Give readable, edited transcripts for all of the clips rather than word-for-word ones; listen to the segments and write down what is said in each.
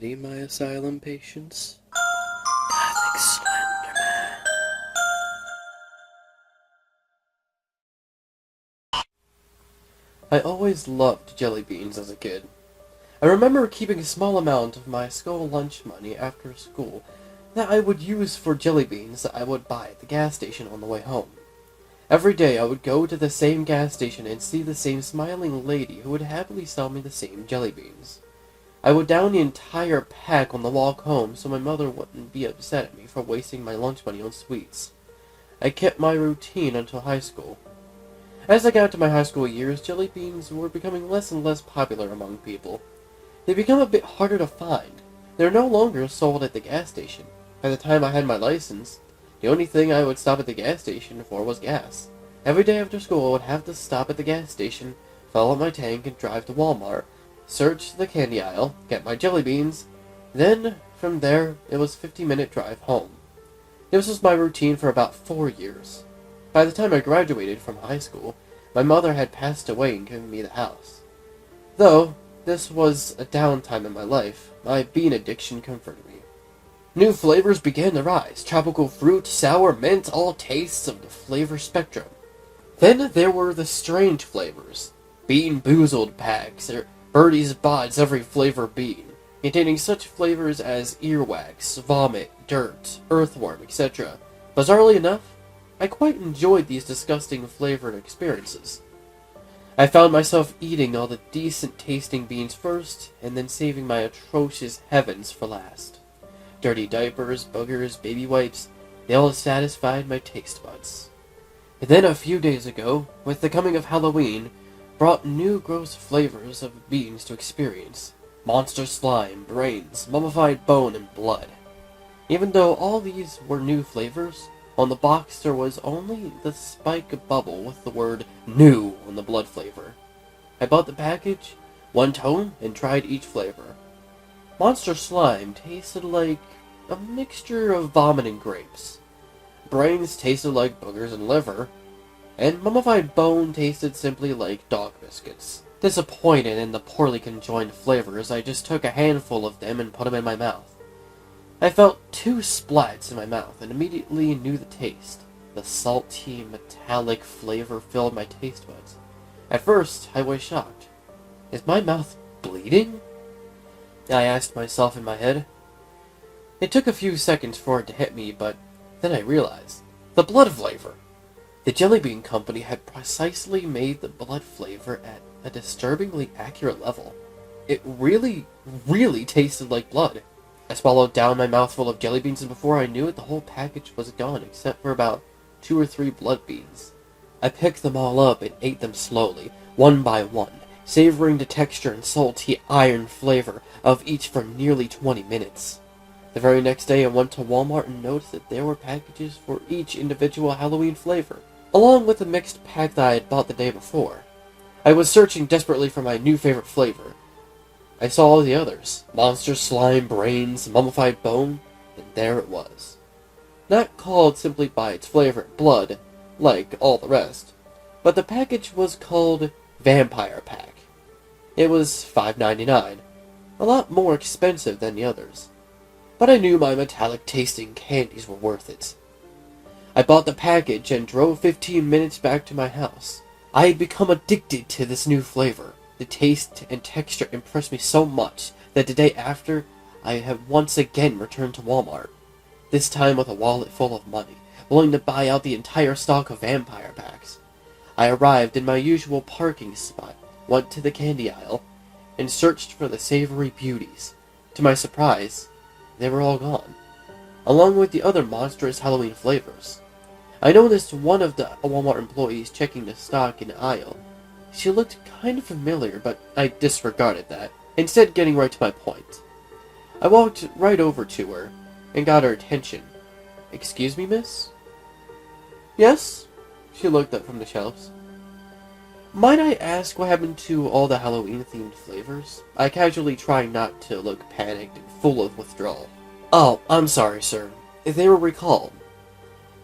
ready, my asylum patients? Gothic Slenderman. I always loved Jellybeans as a kid. I remember keeping a small amount of my school lunch money after school that I would use for Jellybeans that I would buy at the gas station on the way home. Every day I would go to the same gas station and see the same smiling lady who would happily sell me the same Jellybeans. I would down the entire pack on the walk home so my mother wouldn't be upset at me for wasting my lunch money on sweets. I kept my routine until high school. As I got to my high school years, Jellybeans were becoming less and less popular among people. They become a bit harder to find. They're no longer sold at the gas station. By the time I had my license, the only thing I would stop at the gas station for was gas. Every day after school, I would have to stop at the gas station, fill up my tank, and drive to Walmart, search the candy aisle, get my Jellybeans. Then, from there, it was a 50-minute drive home. This was my routine for about 4 years. By the time I graduated from high school, my mother had passed away and given me the house. Though this was a downtime in my life, my bean addiction comforted me. New flavors began to rise: tropical fruit, sour, mint, all tastes of the flavor spectrum. Then there were the strange flavors: Bean Boozled packs, or Birdie's Bods every flavor bean, containing such flavors as earwax, vomit, dirt, earthworm, etc. Bizarrely enough, I quite enjoyed these disgusting flavored experiences. I found myself eating all the decent-tasting beans first, and then saving my atrocious heavens for last. Dirty diapers, boogers, baby wipes, they all satisfied my taste buds. And then a few days ago, with the coming of Halloween, brought new gross flavors of beans to experience: monster slime, brains, mummified bone, and blood. Even though all these were new flavors, on the box there was only the spike bubble with the word "new" on the blood flavor. I bought the package, went home, and tried each flavor. Monster slime tasted like a mixture of vomit and grapes. Brains tasted like boogers and liver, and mummified bone tasted simply like dog biscuits. Disappointed in the poorly conjoined flavors, I just took a handful of them and put them in my mouth. I felt 2 splats in my mouth and immediately knew the taste. The salty, metallic flavor filled my taste buds. At first, I was shocked. Is my mouth bleeding? I asked myself in my head. It took a few seconds for it to hit me, but then I realized. The blood flavor! The Jellybean Company had precisely made the blood flavor at a disturbingly accurate level. It really, really tasted like blood. I swallowed down my mouthful of Jellybeans, and before I knew it, the whole package was gone except for about 2 or 3 blood beans. I picked them all up and ate them slowly, one by one, savoring the texture and salty iron flavor of each for nearly 20 minutes. The very next day I went to Walmart and noticed that there were packages for each individual Halloween flavor, along with the mixed pack that I had bought the day before. I was searching desperately for my new favorite flavor. I saw all the others: monster slime, brains, mummified bone, and there it was. Not called simply by its flavor, blood, like all the rest, but the package was called Vampire Pack. It was $5.99, a lot more expensive than the others, but I knew my metallic-tasting candies were worth it. I bought the package and drove 15 minutes back to my house. I had become addicted to this new flavor. The taste and texture impressed me so much that the day after, I had once again returned to Walmart, this time with a wallet full of money, willing to buy out the entire stock of vampire packs. I arrived in my usual parking spot, went to the candy aisle, and searched for the savory beauties. To my surprise, they were all gone, along with the other monstrous Halloween flavors. I noticed one of the Walmart employees checking the stock in the aisle. She looked kind of familiar, but I disregarded that, instead getting right to my point. I walked right over to her and got her attention. "Excuse me, miss?" "Yes?" She looked up from the shelves. "Might I ask what happened to all the Halloween-themed flavors?" I casually tried not to look panicked and full of withdrawal. "Oh, I'm sorry, sir. They were recalled,"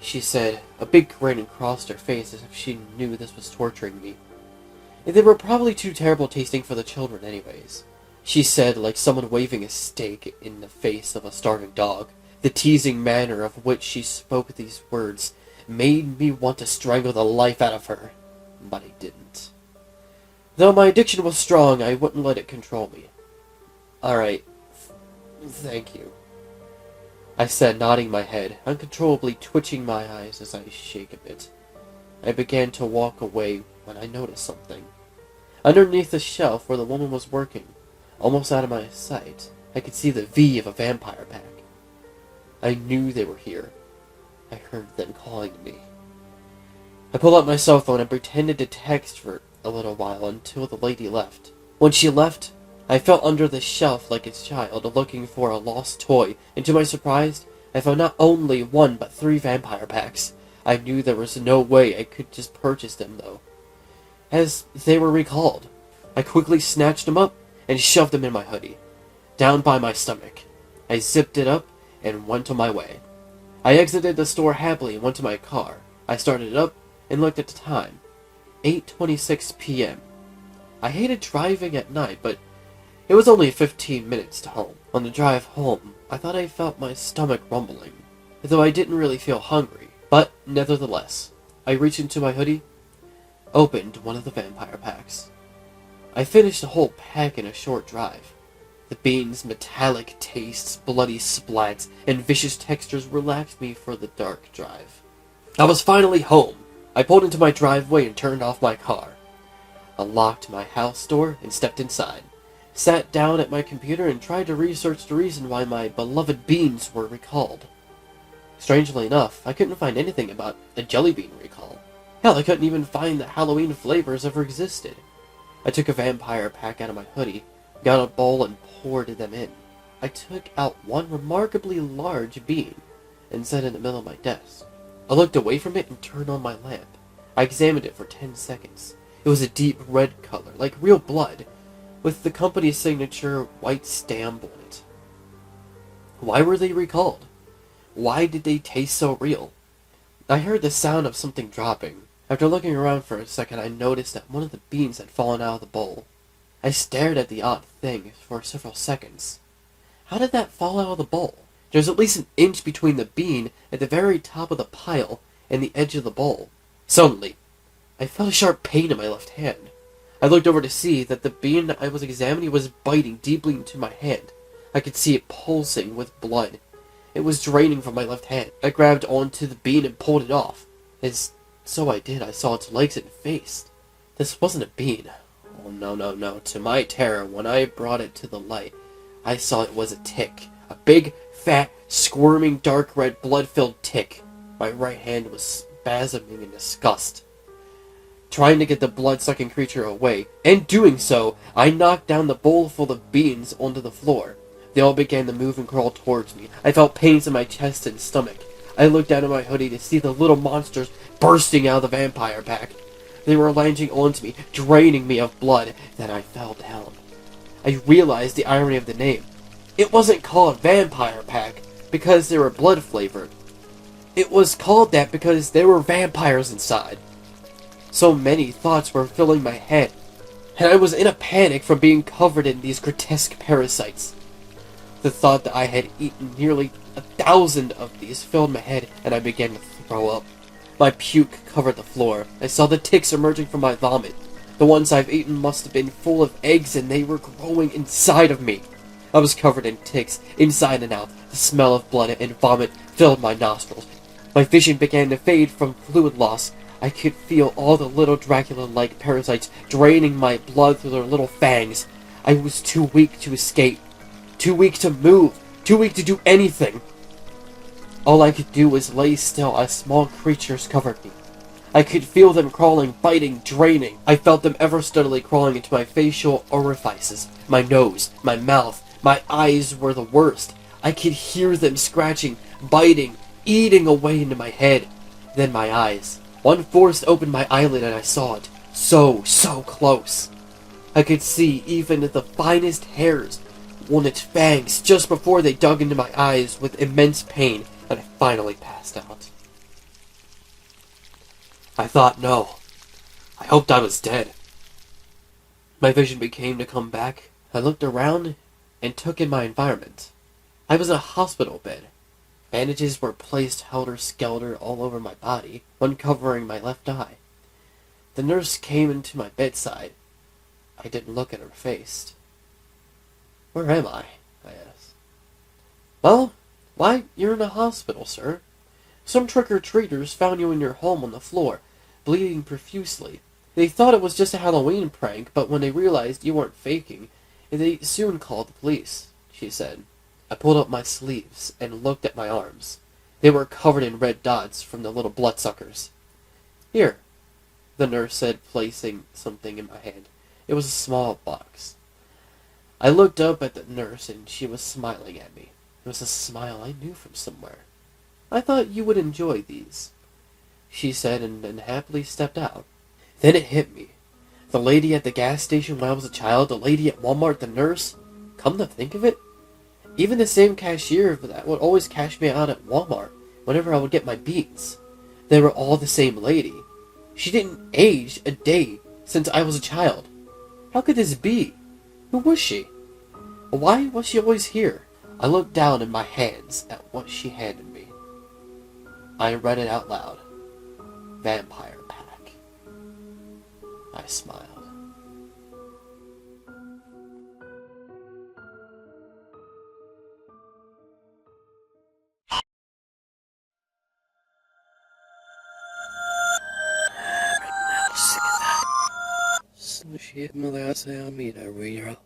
she said. A big grin crossed her face as if she knew this was torturing me. "They were probably too terrible tasting for the children anyways. she said, like someone waving a steak in the face of a starving dog. The teasing manner of which she spoke these words made me want to strangle the life out of her, but I didn't. Though my addiction was strong, I wouldn't let it control me. "Alright, thank you," I said, nodding my head, uncontrollably twitching my eyes as I shake a bit. I began to walk away when I noticed something. Underneath the shelf where the woman was working, almost out of my sight, I could see the V of a vampire pack. I knew they were here. I heard them calling me. I pulled out my cell phone and pretended to text for a little while until the lady left. When she left, I felt under the shelf like a child looking for a lost toy, and to my surprise, I found not only one but 3 vampire packs. I knew there was no way I could just purchase them, though, as they were recalled. I quickly snatched them up and shoved them in my hoodie, down by my stomach. I zipped it up and went on my way. I exited the store happily and went to my car. I started it up and looked at the time. 8:26 p.m. I hated driving at night, but it was only 15 minutes to home. On the drive home, I thought I felt my stomach rumbling, though I didn't really feel hungry. But, nevertheless, I reached into my hoodie, opened one of the vampire packs. I finished the whole pack in a short drive. The beans' metallic tastes, bloody splats, and vicious textures relaxed me for the dark drive. I was finally home. I pulled into my driveway and turned off my car. Unlocked my house door and stepped inside. Sat down at my computer and tried to research the reason why my beloved beans were recalled. Strangely enough, I couldn't find anything about a Jellybean recall. Hell, I couldn't even find that Halloween flavors ever existed. I took a vampire pack out of my hoodie, got a bowl and poured them in. I took out one remarkably large bean and set it in the middle of my desk. I looked away from it and turned on my lamp. I examined it for 10 seconds. It was a deep red color, like real blood, with the company's signature white stamp on it. Why were they recalled? Why did they taste so real? I heard the sound of something dropping. After looking around for a second, I noticed that one of the beans had fallen out of the bowl. I stared at the odd thing for several seconds. How did that fall out of the bowl? There was at least an inch between the bean at the very top of the pile and the edge of the bowl. Suddenly, I felt a sharp pain in my left hand. I looked over to see that the bean that I was examining was biting deeply into my hand. I could see it pulsing with blood. It was draining from my left hand. I grabbed onto the bean and pulled it off. As so I did, I saw its legs and face. This wasn't a bean. Oh, no. To my terror, when I brought it to the light, I saw it was a tick. A big, fat, squirming, dark red, blood-filled tick. My right hand was spasming in disgust, trying to get the blood-sucking creature away. In doing so, I knocked down the bowl full of beans onto the floor. They all began to move and crawl towards me. I felt pains in my chest and stomach. I looked down at my hoodie to see the little monsters bursting out of the vampire pack. They were lunging onto me, draining me of blood. Then I fell down. I realized the irony of the name. It wasn't called Vampire Pack because they were blood-flavored. It was called that because there were vampires inside. So many thoughts were filling my head, and I was in a panic from being covered in these grotesque parasites. The thought that I had eaten nearly 1,000 of these filled my head, and I began to throw up. My puke covered the floor. I saw the ticks emerging from my vomit. The ones I've eaten must have been full of eggs, and they were growing inside of me. I was covered in ticks, inside and out. The smell of blood and vomit filled my nostrils. My vision began to fade from fluid loss. I could feel all the little Dracula-like parasites draining my blood through their little fangs. I was too weak to escape. Too weak to move. Too weak to do anything. All I could do was lay still as small creatures covered me. I could feel them crawling, biting, draining. I felt them ever steadily crawling into my facial orifices, my nose, my mouth. My eyes were the worst. I could hear them scratching, biting, eating away into my head. Then my eyes. One forced open my eyelid and I saw it. So close. I could see even the finest hairs on its fangs just before they dug into my eyes with immense pain, and I finally passed out. I thought, no. I hoped I was dead. My vision began to come back I looked around and took in my environment. I was in a hospital bed. Bandages were placed helter-skelter all over my body, one covering my left eye. The nurse came into my bedside. I didn't look at her face. "Where am I?" I asked. "Well, why, you're in a hospital, sir. Some trick-or-treaters found you in your home on the floor, bleeding profusely. They thought it was just a Halloween prank, but when they realized you weren't faking, they soon called the police," she said. I pulled up my sleeves and looked at my arms. They were covered in red dots from the little bloodsuckers. "Here," the nurse said, placing something in my hand. It was a small box. I looked up at the nurse, and she was smiling at me. It was a smile I knew from somewhere. "I thought you would enjoy these," she said, and then happily stepped out. Then it hit me. The lady at the gas station when I was a child, the lady at Walmart, the nurse. Come to think of it, even the same cashier that would always cash me out at Walmart whenever I would get my beats. They were all the same lady. She didn't age a day since I was a child. How could this be? Who was she? Why was she always here? I looked down in my hands at what she handed me. I read it out loud. Vampire Pack. I smiled. Sushi, Malasa, Amina, Rira.